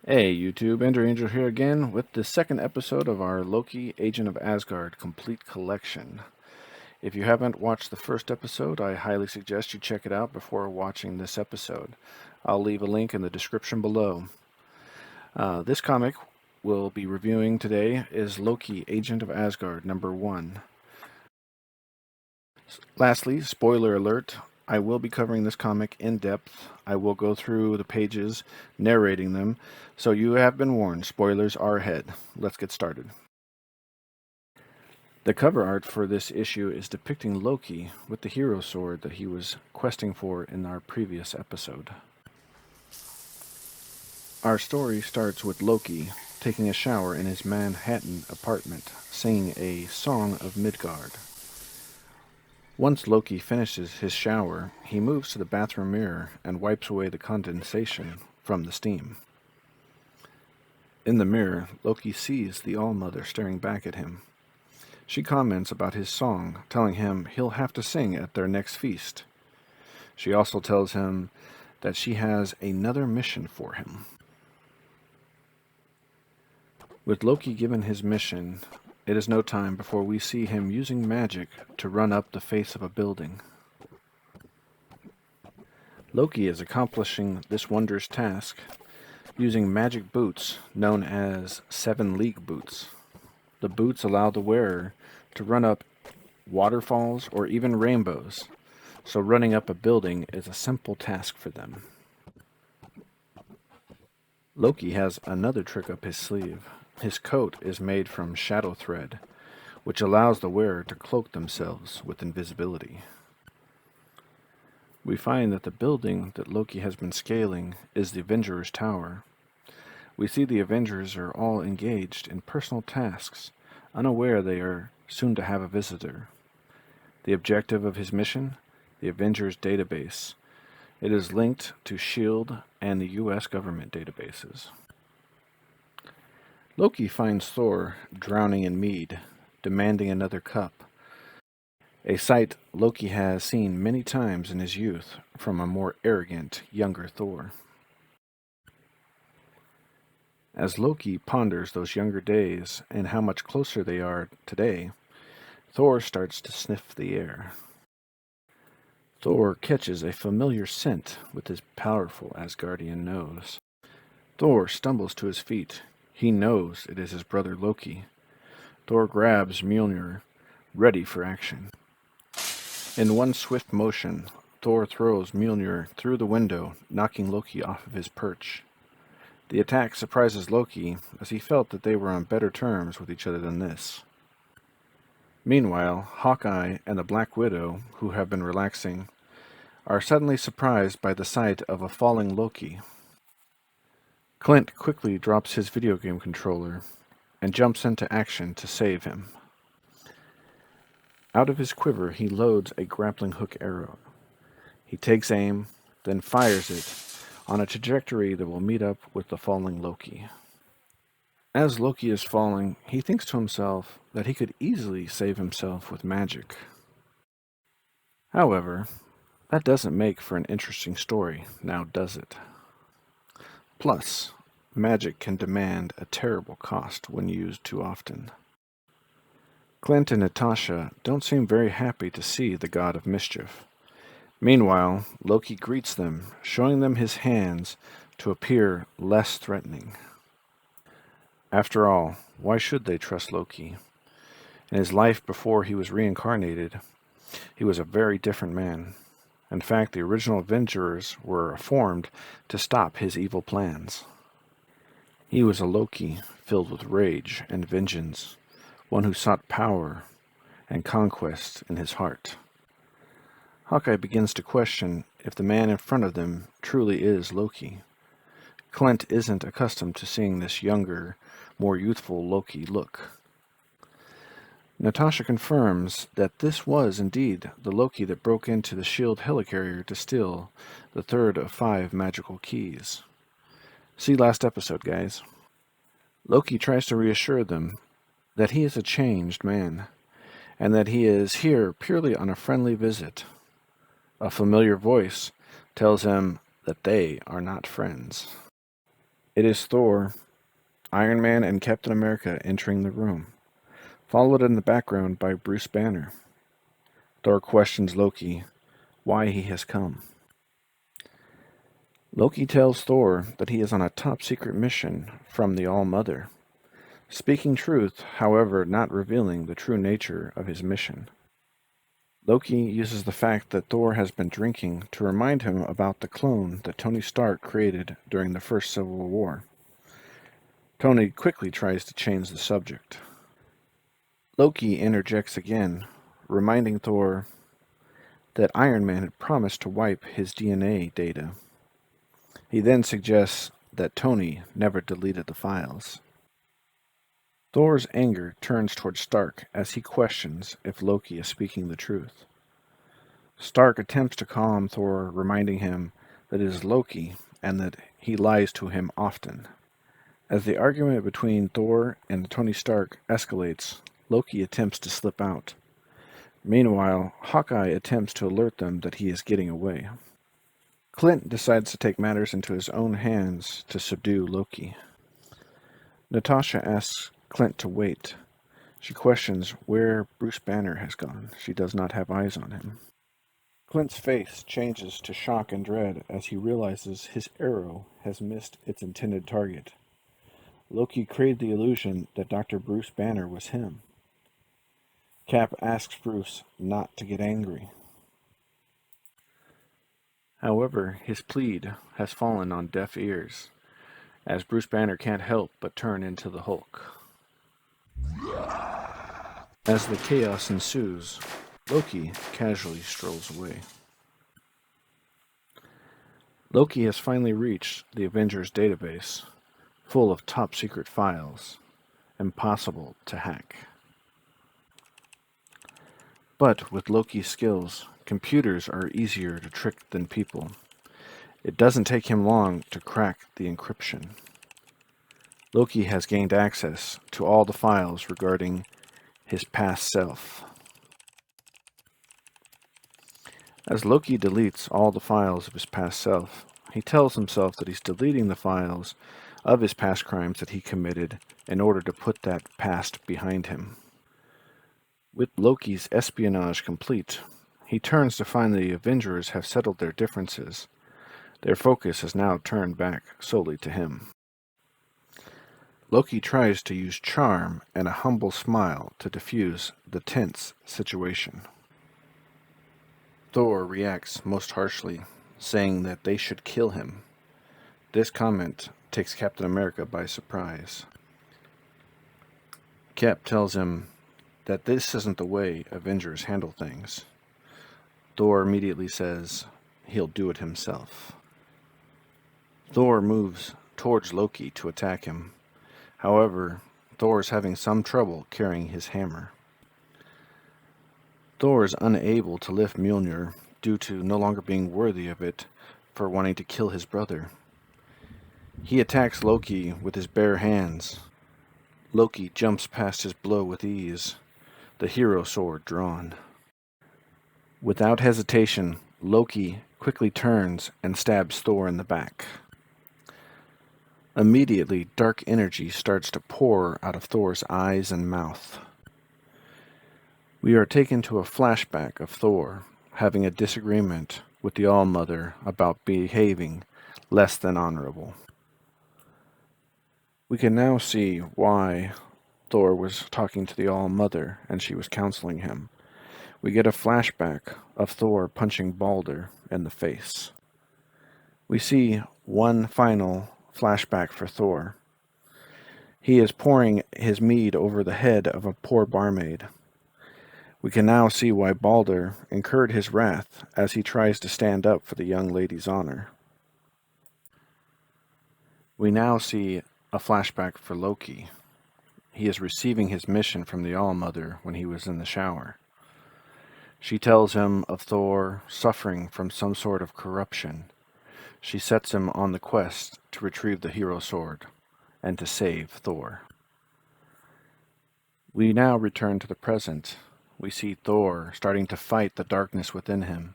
Hey YouTube, Ender Angel here again with the second episode of our Loki Agent of Asgard complete collection. If you haven't watched the first episode, I highly suggest you check it out before watching this episode. I'll leave a link in the description below. This comic we'll be reviewing today is Loki Agent of Asgard number 1. Lastly, spoiler alert, I will be covering this comic in depth. I will go through the pages, narrating them, so you have been warned, spoilers are ahead. Let's get started. The cover art for this issue is depicting Loki with the hero sword that he was questing for in our previous episode. Our story starts with Loki taking a shower in his Manhattan apartment, singing a Song of Midgard. Once Loki finishes his shower, he moves to the bathroom mirror and wipes away the condensation from the steam. In the mirror, Loki sees the All-Mother staring back at him. She comments about his song, telling him he'll have to sing at their next feast. She also tells him that she has another mission for him. With Loki given his mission, it is no time before we see him using magic to run up the face of a building. Loki is accomplishing this wondrous task using magic boots known as 7-league boots. The boots allow the wearer to run up waterfalls or even rainbows, so running up a building is a simple task for them. Loki has another trick up his sleeve. His coat is made from shadow thread, which allows the wearer to cloak themselves with invisibility. We find that the building that Loki has been scaling is the Avengers Tower. We see the Avengers are all engaged in personal tasks, unaware they are soon to have a visitor. The objective of his mission? The Avengers database. It is linked to S.H.I.E.L.D. and the U.S. government databases. Loki finds Thor drowning in mead, demanding another cup, a sight Loki has seen many times in his youth from a more arrogant, younger Thor. As Loki ponders those younger days and how much closer they are today, Thor starts to sniff the air. Thor catches a familiar scent with his powerful Asgardian nose. Thor stumbles to his feet. He knows it is his brother Loki. Thor grabs Mjolnir, ready for action. In one swift motion, Thor throws Mjolnir through the window, knocking Loki off of his perch. The attack surprises Loki, as he felt that they were on better terms with each other than this. Meanwhile, Hawkeye and the Black Widow, who have been relaxing, are suddenly surprised by the sight of a falling Loki. Clint quickly drops his video game controller and jumps into action to save him. Out of his quiver, he loads a grappling hook arrow. He takes aim, then fires it on a trajectory that will meet up with the falling Loki. As Loki is falling, he thinks to himself that he could easily save himself with magic. However, that doesn't make for an interesting story, now does it? Plus, magic can demand a terrible cost when used too often. Clint and Natasha don't seem very happy to see the god of mischief. Meanwhile, Loki greets them, showing them his hands to appear less threatening. After all, why should they trust Loki? In his life before he was reincarnated, he was a very different man. In fact, the original Avengers were formed to stop his evil plans. He was a Loki filled with rage and vengeance, one who sought power and conquest in his heart. Hawkeye begins to question if the man in front of them truly is Loki. Clint isn't accustomed to seeing this younger, more youthful Loki look. Natasha confirms that this was indeed the Loki that broke into the S.H.I.E.L.D. helicarrier to steal the third of 5 magical keys. See last episode, guys. Loki tries to reassure them that he is a changed man, and that he is here purely on a friendly visit. A familiar voice tells him that they are not friends. It is Thor, Iron Man, and Captain America entering the room, followed in the background by Bruce Banner. Thor questions Loki why he has come. Loki tells Thor that he is on a top-secret mission from the All-Mother, speaking truth, however not revealing the true nature of his mission. Loki uses the fact that Thor has been drinking to remind him about the clone that Tony Stark created during the First Civil War. Tony quickly tries to change the subject. Loki interjects again, reminding Thor that Iron Man had promised to wipe his DNA data. He then suggests that Tony never deleted the files. Thor's anger turns toward Stark as he questions if Loki is speaking the truth. Stark attempts to calm Thor, reminding him that it is Loki and that he lies to him often. As the argument between Thor and Tony Stark escalates, Loki attempts to slip out. Meanwhile, Hawkeye attempts to alert them that he is getting away. Clint decides to take matters into his own hands to subdue Loki. Natasha asks Clint to wait. She questions where Bruce Banner has gone. She does not have eyes on him. Clint's face changes to shock and dread as he realizes his arrow has missed its intended target. Loki created the illusion that Dr. Bruce Banner was him. Cap asks Bruce not to get angry. However, his plead has fallen on deaf ears, as Bruce Banner can't help but turn into the Hulk. As the chaos ensues, Loki casually strolls away. Loki has finally reached the Avengers database, full of top-secret files, impossible to hack. But with Loki's skills, computers are easier to trick than people. It doesn't take him long to crack the encryption. Loki has gained access to all the files regarding his past self. As Loki deletes all the files of his past self, he tells himself that he's deleting the files of his past crimes that he committed in order to put that past behind him. With Loki's espionage complete, he turns to find the Avengers have settled their differences. Their focus is now turned back solely to him. Loki tries to use charm and a humble smile to diffuse the tense situation. Thor reacts most harshly, saying that they should kill him. This comment takes Captain America by surprise. Cap tells him that this isn't the way Avengers handle things. Thor immediately says he'll do it himself. Thor moves towards Loki to attack him. However, Thor is having some trouble carrying his hammer. Thor is unable to lift Mjolnir due to no longer being worthy of it for wanting to kill his brother. He attacks Loki with his bare hands. Loki jumps past his blow with ease, the hero sword drawn. Without hesitation, Loki quickly turns and stabs Thor in the back. Immediately, dark energy starts to pour out of Thor's eyes and mouth. We are taken to a flashback of Thor having a disagreement with the All-Mother about behaving less than honorable. We can now see why Thor was talking to the All-Mother and she was counseling him. We get a flashback of Thor punching Balder in the face. We see one final flashback for Thor. He is pouring his mead over the head of a poor barmaid. We can now see why Balder incurred his wrath as he tries to stand up for the young lady's honor. We now see a flashback for Loki. He is receiving his mission from the All-Mother when he was in the shower. She tells him of Thor suffering from some sort of corruption. She sets him on the quest to retrieve the hero sword and to save Thor. We now return to the present. We see Thor starting to fight the darkness within him.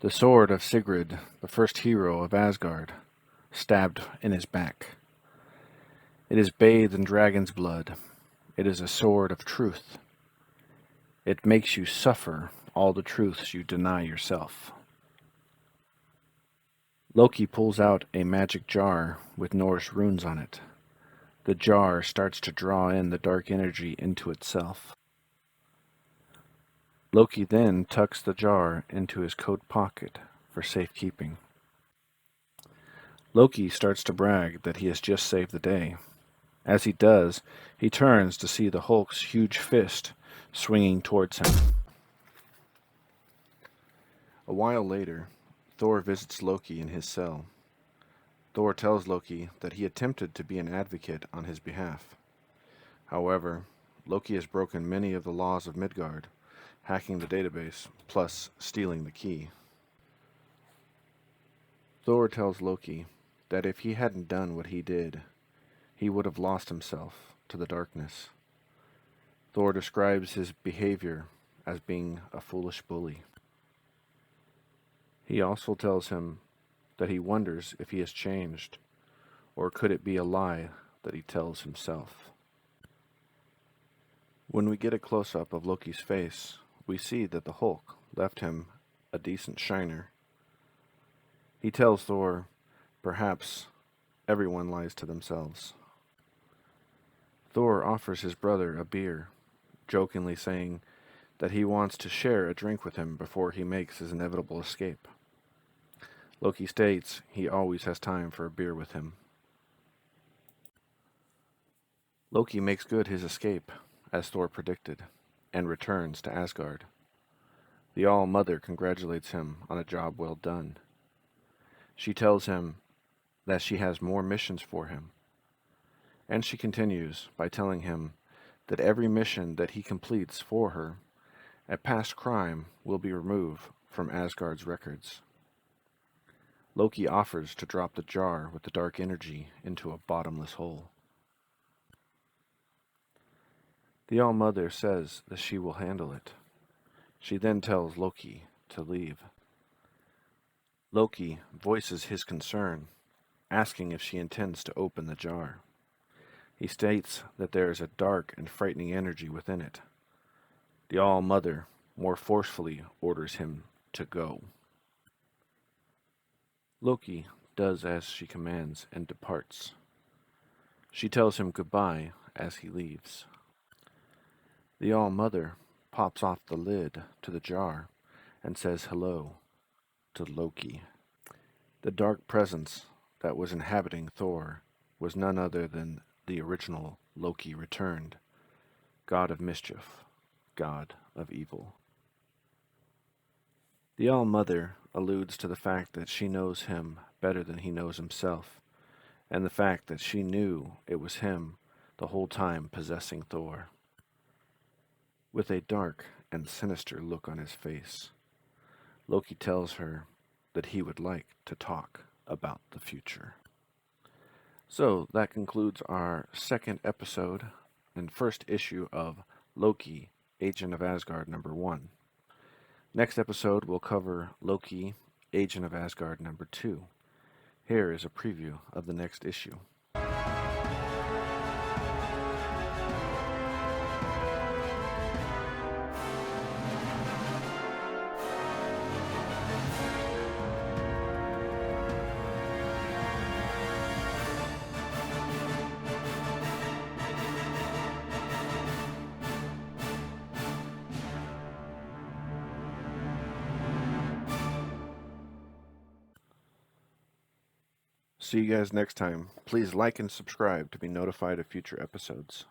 The sword of Sigurd, the first hero of Asgard, stabbed in his back. It is bathed in dragon's blood. It is a sword of truth. It makes you suffer all the truths you deny yourself. Loki pulls out a magic jar with Norse runes on it. The jar starts to draw in the dark energy into itself. Loki then tucks the jar into his coat pocket for safekeeping. Loki starts to brag that he has just saved the day. As he does, he turns to see the Hulk's huge fist swinging towards him. A while later, Thor visits Loki in his cell. Thor tells Loki that he attempted to be an advocate on his behalf. However, Loki has broken many of the laws of Midgard, hacking the database, plus stealing the key. Thor tells Loki that if he hadn't done what he did, he would have lost himself to the darkness. Thor describes his behavior as being a foolish bully. He also tells him that he wonders if he has changed, or could it be a lie that he tells himself. When we get a close-up of Loki's face, we see that the Hulk left him a decent shiner. He tells Thor, perhaps everyone lies to themselves. Thor offers his brother a beer, jokingly saying that he wants to share a drink with him before he makes his inevitable escape. Loki states he always has time for a beer with him. Loki makes good his escape, as Thor predicted, and returns to Asgard. The All-Mother congratulates him on a job well done. She tells him that she has more missions for him, and she continues by telling him that every mission that he completes for her, a past crime will be removed from Asgard's records. Loki offers to drop the jar with the dark energy into a bottomless hole. The All-Mother says that she will handle it. She then tells Loki to leave. Loki voices his concern, asking if she intends to open the jar. He states that there is a dark and frightening energy within it. The All-Mother more forcefully orders him to go. Loki does as she commands and departs. She tells him goodbye as he leaves. The All-Mother pops off the lid to the jar and says hello to Loki. The dark presence that was inhabiting Thor was none other than the original Loki returned, god of mischief, god of evil. The All-Mother alludes to the fact that she knows him better than he knows himself, and the fact that she knew it was him the whole time possessing Thor. With a dark and sinister look on his face, Loki tells her that he would like to talk about the future. So that concludes our second episode and first issue of Loki, Agent of Asgard #1. Next episode will cover Loki, Agent of Asgard #2. Here is a preview of the next issue. See you guys next time. Please like and subscribe to be notified of future episodes.